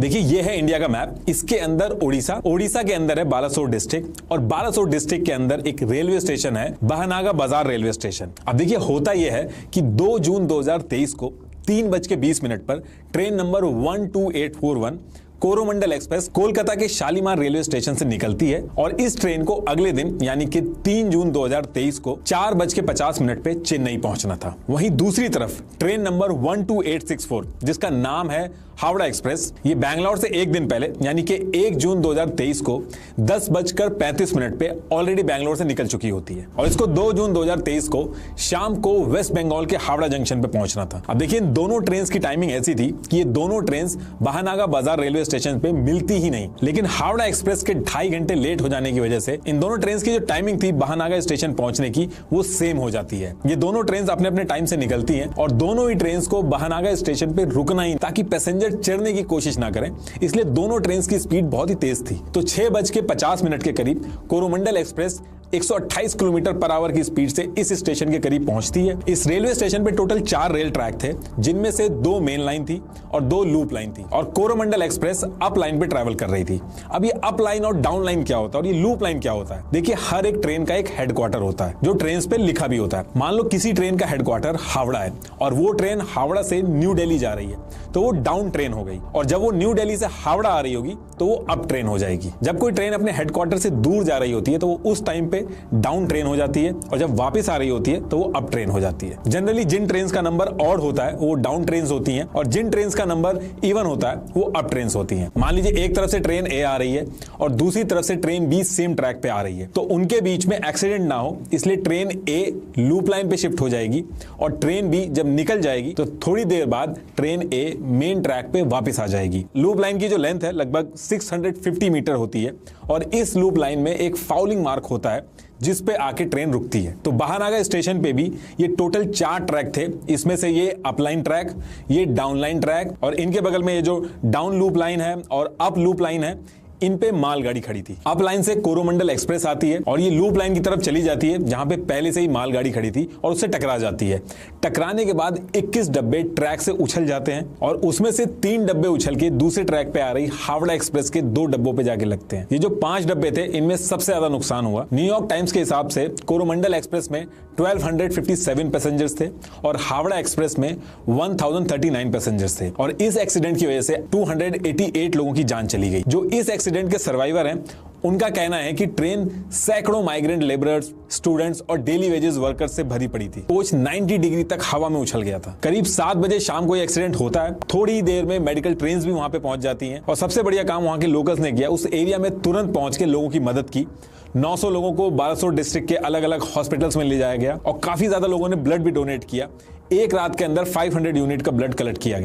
देखिए ये है इंडिया का मैप, इसके अंदर ओडिशा, ओडिशा के अंदर है बालासोर डिस्ट्रिक्ट और बालासोर डिस्ट्रिक्ट के अंदर एक रेलवे स्टेशन है बहनागा बाजार रेलवे स्टेशन। अब देखिए होता यह है कि 2 जून 2023 को 3:20 पर train number 12841 Coromandel express Kolkata के शालीमार रेलवे स्टेशन से निकलती है और इस ट्रेन को अगले दिन यानी कि 3 जून 2023 को 4:50 पे चेन्नई पहुंचना था। वहीं दूसरी तरफ ट्रेन नंबर 12864 जिसका नाम है हावड़ा एक्सप्रेस, ये बैंगलोर से एक दिन पहले यानी कि 1 जून 2023 को 10:35 पे ऑलरेडी बैंगलोर से निकल चुकी होती है और इसको 2 जून 2023 को शाम को वेस्ट बंगाल के हावड़ा जंक्शन पे पहुंचना था। अब देखिए इन दोनों ट्रेन की टाइमिंग ऐसी थी कि ये दोनों ट्रेन बहनागा बाजार रेलवे स्टेशन पे मिलती ही नहीं, लेकिन हावड़ा एक्सप्रेस के 2.5 घंटे लेट हो जाने की वजह से इन दोनों ट्रेन की जो टाइमिंग थी बहनागा स्टेशन पहुंचने की वो सेम हो जाती है। ये दोनों ट्रेन अपने अपने टाइम से निकलती हैं और दोनों ही ट्रेन को बहनागा स्टेशन पे रुकना ही ताकि पैसेंजर चढ़ने की कोशिश ना करें, इसलिए दोनों ट्रेन की स्पीड बहुत ही तेज थी। तो 6:50 के करीब Coromandel express 128 kilometre per hour की स्पीड से इस स्टेशन के करीब पहुंचती है। इस रेलवे स्टेशन पे टोटल 4 रेल ट्रैक थे जिनमें से 2 मेन लाइन थी और 2 लूप लाइन थी और कोरोमंडल एक्सप्रेस अप लाइन पे ट्रैवल कर रही थी। अब ये अप लाइन और डाउन लाइन क्या होता है और ये लूप लाइन क्या होता है? देखिए हर एक ट्रेन का एक हेडक्वार्टर होता है जो ट्रेन पे लिखा भी होता है। मान लो किसी ट्रेन का हेडक्वार्टर हावड़ा है और वो ट्रेन हावड़ा से न्यू दिल्ली जा रही है तो वो डाउन ट्रेन हो गई और जब वो न्यू दिल्ली से हावड़ा आ रही होगी तो वो अप ट्रेन हो जाएगी। जब कोई ट्रेन अपने हेडक्वार्टर से दूर जा रही होती है तो वो उस टाइम पे डाउन ट्रेन हो जाती है और जब वापस आ रही होती है तो वो अप ट्रेन हो जाती है। जनरली जिन ट्रेन का नंबर ऑड होता है वो डाउन ट्रेन होती हैं और जिन ट्रेन का नंबर इवन होता है वो अप ट्रेन होती हैं। मान लीजिए एक तरफ से ट्रेन ए आ रही है और दूसरी तरफ से ट्रेन बी सेम ट्रैक पे आ रही है तो उनके बीच में एक्सीडेंट ना हो इसलिए ट्रेन ए लूप लाइन पे शिफ्ट हो जाएगी और ट्रेन बी जब निकल जाएगी तो थोड़ी देर बाद ट्रेन ए मेन ट्रैक पे वापस आ जाएगी। लूप लाइन की जो लेंथ है लगभग 650 मीटर होती है और इस लूप लाइन में एक फाउलिंग मार्क होता है जिस पे आके ट्रेन रुकती है। तो बहनागा स्टेशन पे भी ये टोटल 4 ट्रैक थे, इसमें से ये अपलाइन ट्रैक, ये डाउनलाइन ट्रैक और इनके बगल में ये जो डाउन लूप लाइन है और अप लूप लाइन है इन पे मालगाड़ी खड़ी थी। अप लाइन से कोरोमंडल एक्सप्रेस आती है और ये लूप लाइन की तरफ चली जाती है जहां पे पहले से ही मालगाड़ी खड़ी थी और उससे टकरा जाती है। टकराने के बाद 21 डब्बे ट्रैक से उछल जाते हैं और उसमें से 3 डब्बे उछल के दूसरे ट्रैक पे आ रही हावड़ा एक्सप्रेस के 2 डब्बों पे जाके लगते हैं। ये जो 5 डब्बे थे इनमें सबसे ज्यादा नुकसान हुआ। न्यूयॉर्क टाइम्स के हिसाब से कोरोमंडल एक्सप्रेस में 1257 पैसेंजर्स थे और हावड़ा एक्सप्रेस में 1039 पैसेंजर्स थे और इस एक्सीडेंट की वजह से 288 लोगों की जान चली गई। जो इस एक्सीडेंट के सर्वाइवर हैं उनका कहना है कि ट्रेन सैकड़ों माइग्रेंट लेबरर्स, स्टूडेंट्स और डेली वेजेस वर्कर्स से भरी पड़ी थी। कोच 90 डिग्री तक हवा में उछल गया था। करीब 7 बजे शाम को ये एक्सीडेंट होता है। थोड़ी देर में मेडिकल ट्रेन्स भी वहां पे पहुंच जाती हैं और सबसे बढ़िया काम वहां के लोकल्स ने किया, उस एरिया में तुरंत पहुंच के लोगों की मदद की। 900 लोगों को बालासोर डिस्ट्रिक्ट के अलग अलग हॉस्पिटल्स में ले जाया गया और काफी ज्यादा लोगों ने ब्लड भी डोनेट किया। एक रात के अंदर 500 यूनिट का ब्लड कलेक्ट किया गया।